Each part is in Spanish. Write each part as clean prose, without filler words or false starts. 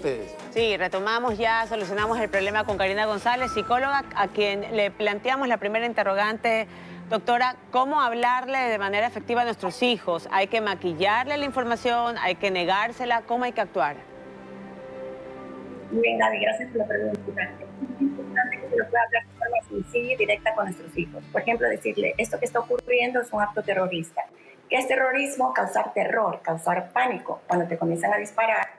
ustedes. Sí, retomamos ya, solucionamos el problema con Karina González, psicóloga, a quien le planteamos la primera interrogante. Doctora, ¿cómo hablarle de manera efectiva a nuestros hijos? ¿Hay que maquillarle la información? ¿Hay que negársela? ¿Cómo hay que actuar? Muy bien, Gaby, gracias por la pregunta. Es muy importante que se lo pueda hablar de forma sencilla y directa con nuestros hijos. Por ejemplo, decirle, esto que está ocurriendo es un acto terrorista. ¿Qué es terrorismo? Causar terror, causar pánico. Cuando te comienzan a disparar,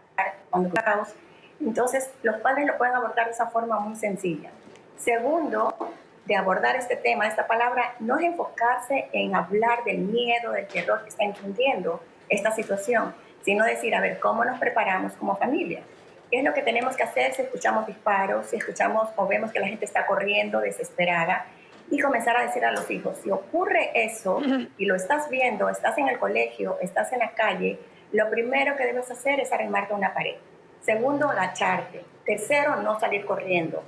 cuando caos. Entonces, los padres lo pueden abordar de esa forma muy sencilla. Segundo, de abordar este tema, esta palabra, no es enfocarse en hablar del miedo, del terror que está infundiendo esta situación, sino decir, a ver, ¿cómo nos preparamos como familia? ¿Qué es lo que tenemos que hacer si escuchamos disparos, si escuchamos o vemos que la gente está corriendo desesperada? Y comenzar a decir a los hijos, si ocurre eso y lo estás viendo, estás en el colegio, estás en la calle, lo primero que debes hacer es arrimarte a una pared. Segundo, agacharte. Tercero, no salir corriendo.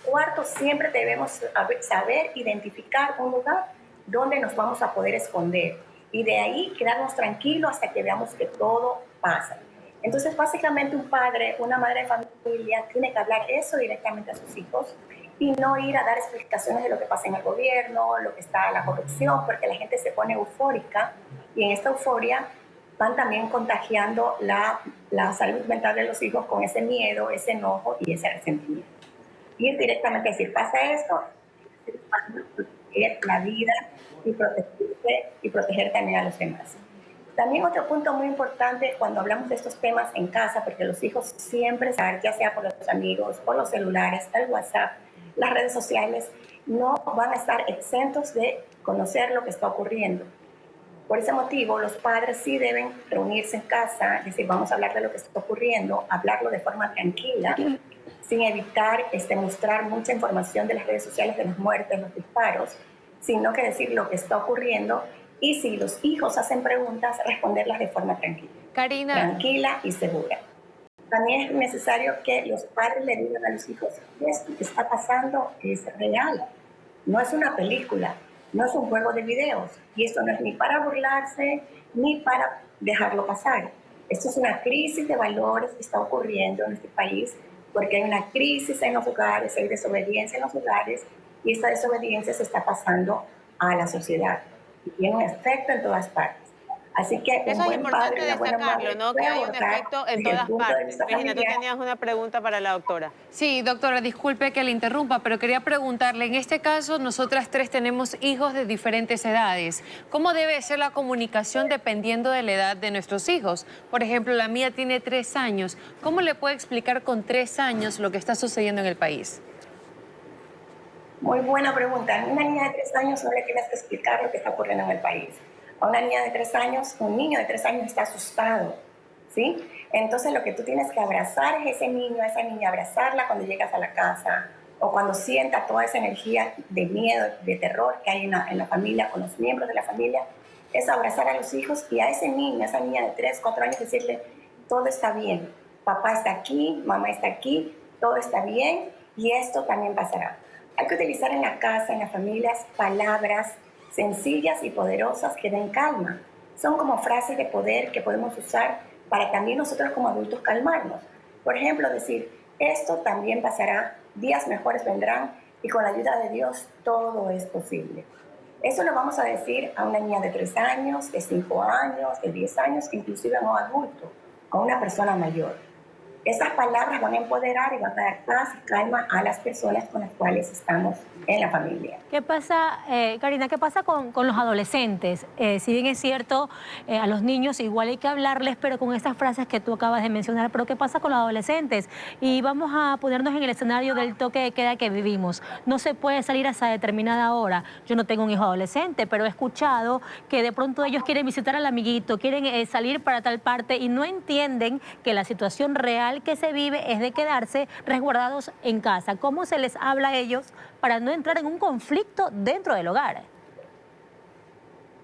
Cuarto, siempre debemos saber identificar un lugar donde nos vamos a poder esconder y de ahí quedarnos tranquilos hasta que veamos que todo pasa. Entonces, básicamente un padre, una madre de familia tiene que hablar eso directamente a sus hijos y no ir a dar explicaciones de lo que pasa en el gobierno, lo que está la corrupción, porque la gente se pone eufórica y en esta euforia van también contagiando la salud mental de los hijos con ese miedo, ese enojo y ese resentimiento. Ir directamente a decir, pasa esto, proteger la vida y protegerse y proteger también a los demás. También otro punto muy importante cuando hablamos de estos temas en casa, porque los hijos siempre, ya sea por los amigos, por los celulares, el WhatsApp, las redes sociales, no van a estar exentos de conocer lo que está ocurriendo. Por ese motivo, los padres sí deben reunirse en casa, decir, vamos a hablar de lo que está ocurriendo, hablarlo de forma tranquila, sin evitar mostrar mucha información de las redes sociales, de las muertes, los disparos, sino que decir lo que está ocurriendo y si los hijos hacen preguntas, responderlas de forma tranquila. Karina. Tranquila y segura. También es necesario que los padres le digan a los hijos, esto que está pasando es real, no es una película, no es un juego de videos, y esto no es ni para burlarse ni para dejarlo pasar. Esto es una crisis de valores que está ocurriendo en este país porque hay una crisis en los hogares, hay desobediencia en los hogares y esta desobediencia se está pasando a la sociedad y tiene un efecto en todas partes. Así que Eso es importante destacarlo, ¿no? Que hay un efecto en todas partes. Regina, tú tenías una pregunta para la doctora. Sí, doctora, disculpe que le interrumpa, pero quería preguntarle, en este caso, nosotras tres tenemos hijos de diferentes edades. ¿Cómo debe ser la comunicación dependiendo de la edad de nuestros hijos? Por ejemplo, la mía tiene 3 años. ¿Cómo le puede explicar con 3 años lo que está sucediendo en el país? Muy buena pregunta. A una niña de 3 años no le tienes que explicar lo que está ocurriendo en el país. A una niña de 3 años, un niño de 3 años está asustado, ¿sí? Entonces lo que tú tienes que abrazar es ese niño, a esa niña, abrazarla cuando llegas a la casa o cuando sienta toda esa energía de miedo, de terror que hay en la familia, con los miembros de la familia, es abrazar a los hijos y a ese niño, a esa niña de 3, 4 años decirle, todo está bien, papá está aquí, mamá está aquí, todo está bien y esto también pasará. Hay que utilizar en la casa, en las familias, palabras sencillas y poderosas que den calma. Son como frases de poder que podemos usar para también nosotros como adultos calmarnos. Por ejemplo, decir, esto también pasará, días mejores vendrán y con la ayuda de Dios todo es posible. Eso lo vamos a decir a una niña de 3 años, de 5 años, de 10 años, inclusive a un adulto, a una persona mayor. Esas palabras van a empoderar y van a dar paz y calma a las personas con las cuales estamos en la familia. ¿Qué pasa, Karina, qué pasa con los adolescentes? Si bien es cierto, a los niños igual hay que hablarles, pero con estas frases que tú acabas de mencionar, pero ¿qué pasa con los adolescentes? Y vamos a ponernos en el escenario del toque de queda que vivimos. No se puede salir hasta determinada hora. Yo no tengo un hijo adolescente, pero he escuchado que de pronto ellos quieren visitar al amiguito, quieren salir para tal parte y no entienden que la situación real que se vive es de quedarse resguardados en casa. ¿Cómo se les habla a ellos para no entrar en un conflicto dentro del hogar?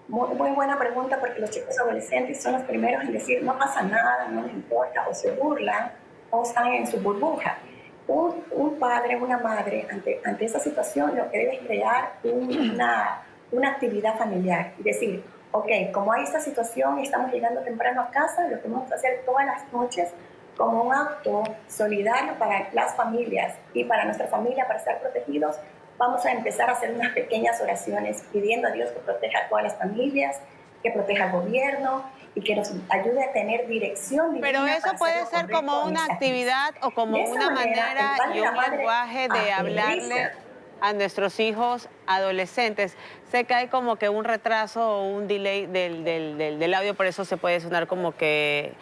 Muy buena pregunta porque los chicos adolescentes son los primeros en decir no pasa nada, no les importa, o se burlan o están en su burbuja. Un padre, una madre, ante esa situación lo que debe es crear una actividad familiar y decir, ok, como hay esta situación y estamos llegando temprano a casa, lo que vamos a hacer todas las noches, como un acto solidario para las familias y para nuestra familia, para estar protegidos, vamos a empezar a hacer unas pequeñas oraciones pidiendo a Dios que proteja a todas las familias, que proteja al gobierno y que nos ayude a tener dirección divina. Pero eso para puede hacer lo ser como correcto en una esta actividad o como de esa una manera, el manera padre y y la un madre lenguaje de hablarle aterrizan. a nuestros hijos adolescentes. Sé que hay como que un retraso o un delay del audio, por eso se puede sonar como que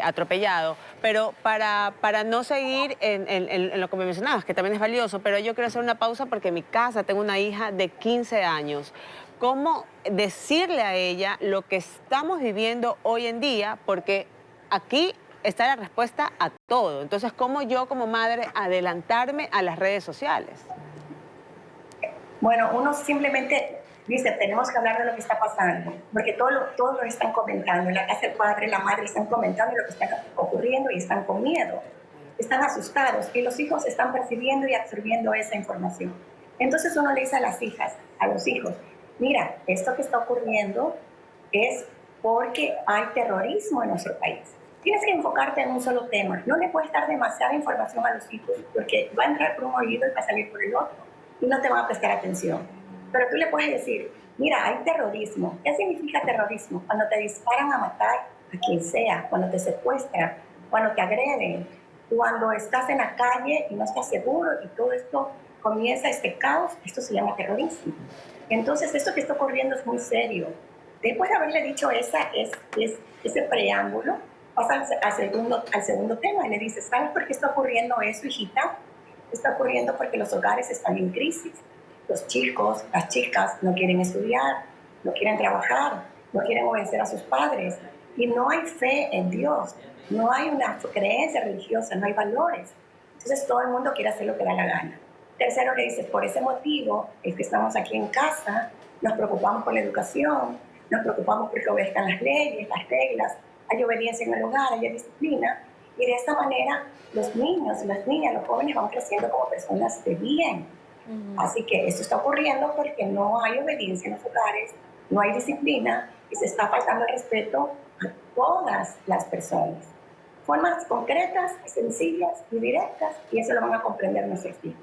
atropellado. Pero para no seguir en lo que me mencionabas, que también es valioso, pero yo quiero hacer una pausa porque en mi casa tengo una hija de 15 años. ¿Cómo decirle a ella lo que estamos viviendo hoy en día? Porque aquí está la respuesta a todo. Entonces, ¿cómo yo como madre adelantarme a las redes sociales? Bueno, uno simplemente dice, tenemos que hablar de lo que está pasando, porque todos lo están comentando. En la casa el padre, la madre están comentando lo que está ocurriendo y están con miedo, están asustados y los hijos están percibiendo y absorbiendo esa información. Entonces uno le dice a las hijas, a los hijos, mira, esto que está ocurriendo es porque hay terrorismo en nuestro país. Tienes que enfocarte en un solo tema. No le puedes dar demasiada información a los hijos porque va a entrar por un oído y va a salir por el otro y no te van a prestar atención. Pero tú le puedes decir, mira, hay terrorismo. ¿Qué significa terrorismo? Cuando te disparan a matar a quien sea, cuando te secuestran, cuando te agreden, cuando estás en la calle y no estás seguro y todo esto comienza este caos, esto se llama terrorismo. Entonces, esto que está ocurriendo es muy serio. Después de haberle dicho ese preámbulo, pasa al segundo tema y le dice, ¿sabes por qué está ocurriendo eso, hijita? Está ocurriendo porque los hogares están en crisis. Los chicos, las chicas no quieren estudiar, no quieren trabajar, no quieren obedecer a sus padres y no hay fe en Dios, no hay una creencia religiosa, no hay valores. Entonces todo el mundo quiere hacer lo que da la gana. Tercero, le dices, por ese motivo es que estamos aquí en casa, nos preocupamos por la educación, nos preocupamos porque obedezcan las leyes, las reglas, hay obediencia en el hogar, hay disciplina, y de esta manera los niños, las niñas, los jóvenes van creciendo como personas de bien. Así que esto está ocurriendo porque no hay obediencia en los hogares, no hay disciplina y se está faltando el respeto a todas las personas. Formas concretas, sencillas y directas, y eso lo van a comprender nuestros hijos.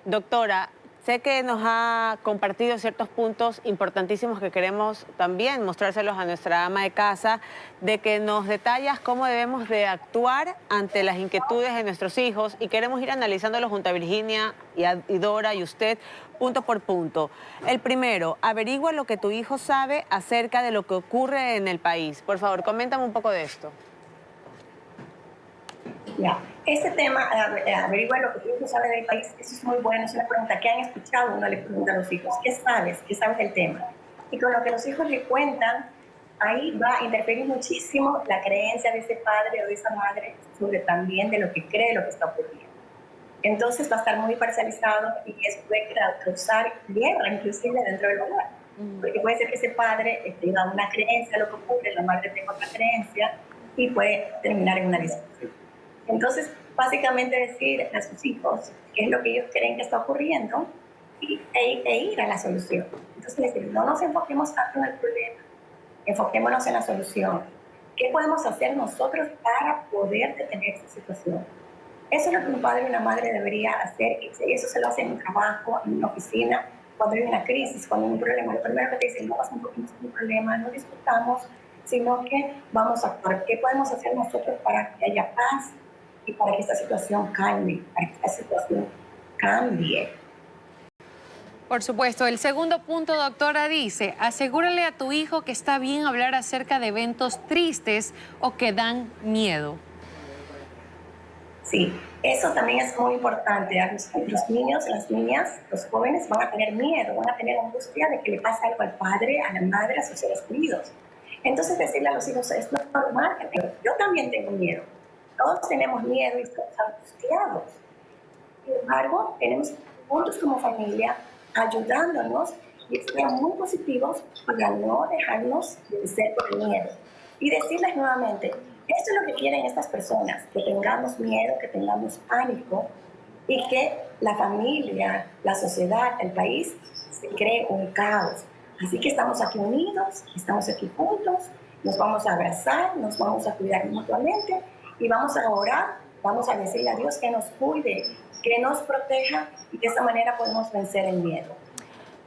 Doctora, sé que nos ha compartido ciertos puntos importantísimos que queremos también mostrárselos a nuestra ama de casa, de que nos detallas cómo debemos de actuar ante las inquietudes de nuestros hijos y queremos ir analizándolos junto a Virginia y Dora y usted punto por punto. El primero, averigua lo que tu hijo sabe acerca de lo que ocurre en el país. Por favor, coméntame un poco de esto. Ya, este tema, averigua lo que tu hijo sabe del país, eso es muy bueno, es una pregunta que han escuchado, uno le pregunta a los hijos, ¿qué sabes? ¿Qué sabes del tema? Y con lo que los hijos le cuentan, ahí va a interferir muchísimo la creencia de ese padre o de esa madre sobre también de lo que cree lo que está ocurriendo. Entonces va a estar muy parcializado y eso puede causar guerra inclusive dentro del hogar. Porque puede ser que ese padre tenga una creencia de lo que ocurre, la madre tenga otra creencia y puede terminar en una discusión. Entonces, básicamente decir a sus hijos qué es lo que ellos creen que está ocurriendo e ir a la solución. Entonces, decir, no nos enfoquemos tanto en el problema, enfoquémonos en la solución. ¿Qué podemos hacer nosotros para poder detener esa situación? Eso es lo que un padre y una madre debería hacer, y eso se lo hace en un trabajo, en una oficina, cuando hay una crisis, cuando hay un problema. Lo primero que te dicen, no pasemos un problema, no discutamos, sino que vamos a actuar. ¿Qué podemos hacer nosotros para que haya paz y para que esta situación calme, para que esta situación cambie? Por supuesto. El segundo punto, doctora, dice, asegúrale a tu hijo que está bien hablar acerca de eventos tristes o que dan miedo. Sí, eso también es muy importante. Los niños, las niñas, los jóvenes van a tener miedo, van a tener angustia de que le pase algo al padre, a la madre, a sus seres queridos. Entonces decirle a los hijos, es normal que yo también tengo miedo. Todos tenemos miedo y estamos angustiados. Sin embargo, tenemos juntos como familia ayudándonos y ser muy positivos para no dejarnos vencer por el miedo. Y decirles nuevamente, esto es lo que quieren estas personas, que tengamos miedo, que tengamos pánico y que la familia, la sociedad, el país se cree un caos. Así que estamos aquí unidos, estamos aquí juntos, nos vamos a abrazar, nos vamos a cuidar mutuamente Y vamos a orar, vamos a decirle a Dios que nos cuide, que nos proteja y de esa manera podemos vencer el miedo.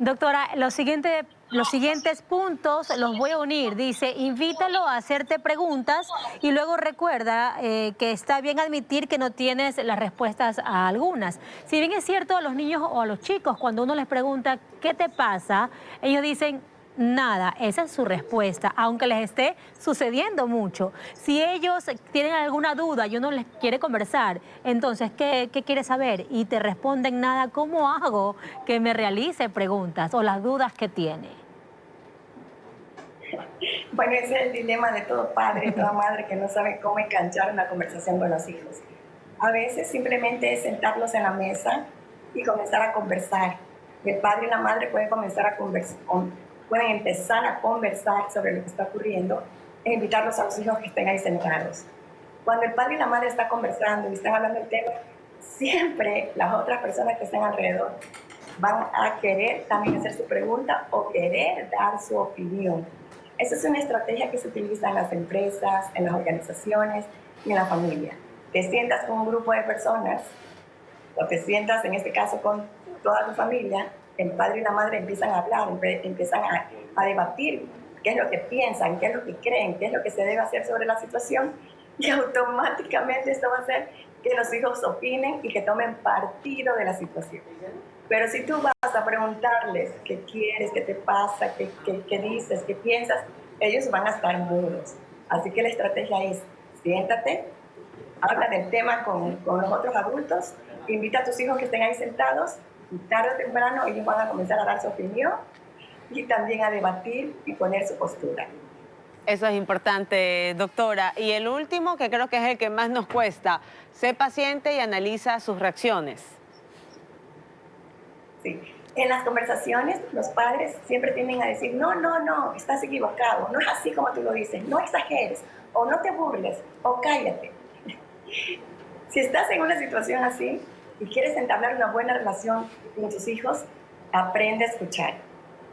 Doctora, los siguientes puntos los voy a unir. Dice, invítalo a hacerte preguntas y luego recuerda que está bien admitir que no tienes las respuestas a algunas. Si bien es cierto, a los niños o a los chicos, cuando uno les pregunta, ¿qué te pasa?, ellos dicen, nada, esa es su respuesta, aunque les esté sucediendo mucho. Si ellos tienen alguna duda y uno les quiere conversar, entonces, ¿qué quiere saber? Y te responden nada, ¿cómo hago que me realice preguntas o las dudas que tiene? Bueno, ese es el dilema de todo padre y toda madre que no sabe cómo enganchar una conversación con los hijos. A veces simplemente es sentarlos en la mesa y comenzar a conversar. El padre y la madre pueden comenzar a conversar, pueden empezar a conversar sobre lo que está ocurriendo e invitarlos a los hijos que estén ahí sentados. Cuando el padre y la madre están conversando y están hablando del tema, siempre las otras personas que están alrededor van a querer también hacer su pregunta o querer dar su opinión. Esa es una estrategia que se utiliza en las empresas, en las organizaciones y en la familia. Te sientas con un grupo de personas o te sientas en este caso con toda tu familia, el padre y la madre empiezan a hablar, empiezan a debatir qué es lo que piensan, qué es lo que creen, qué es lo que se debe hacer sobre la situación y automáticamente esto va a hacer que los hijos opinen y que tomen partido de la situación. Pero si tú vas a preguntarles qué quieres, qué te pasa, qué dices, qué piensas, ellos van a estar mudos. Así que la estrategia es, siéntate, habla del tema con los otros adultos, invita a tus hijos que estén ahí sentados y tarde o temprano ellos van a comenzar a dar su opinión y también a debatir y poner su postura. Eso es importante, doctora. Y el último, que creo que es el que más nos cuesta, sé paciente y analiza sus reacciones. Sí. En las conversaciones, los padres siempre tienden a decir, no, estás equivocado, no es así como tú lo dices, no exageres, o no te burles, o cállate. Si estás en una situación así y quieres entablar una buena relación con tus hijos, aprende a escuchar.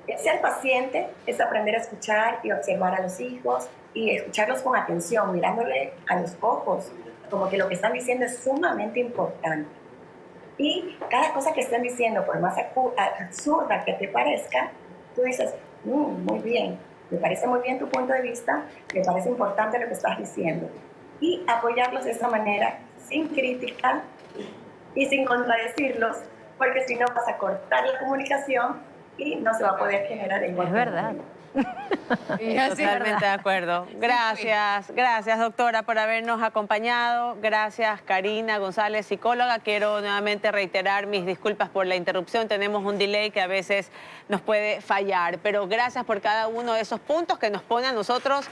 El ser paciente es aprender a escuchar y observar a los hijos y escucharlos con atención, mirándole a los ojos, como que lo que están diciendo es sumamente importante. Y cada cosa que estén diciendo, por más absurda que te parezca, tú dices, muy bien, me parece muy bien tu punto de vista, me parece importante lo que estás diciendo. Y apoyarlos de esa manera, sin crítica y sin contradecirlos, porque si no vas a cortar la comunicación y no se va a poder generar igual. Es verdad. Totalmente de acuerdo. Gracias, doctora, por habernos acompañado. Gracias, Karina González, psicóloga. Quiero nuevamente reiterar mis disculpas por la interrupción. Tenemos un delay que a veces nos puede fallar, pero gracias por cada uno de esos puntos que nos pone a nosotros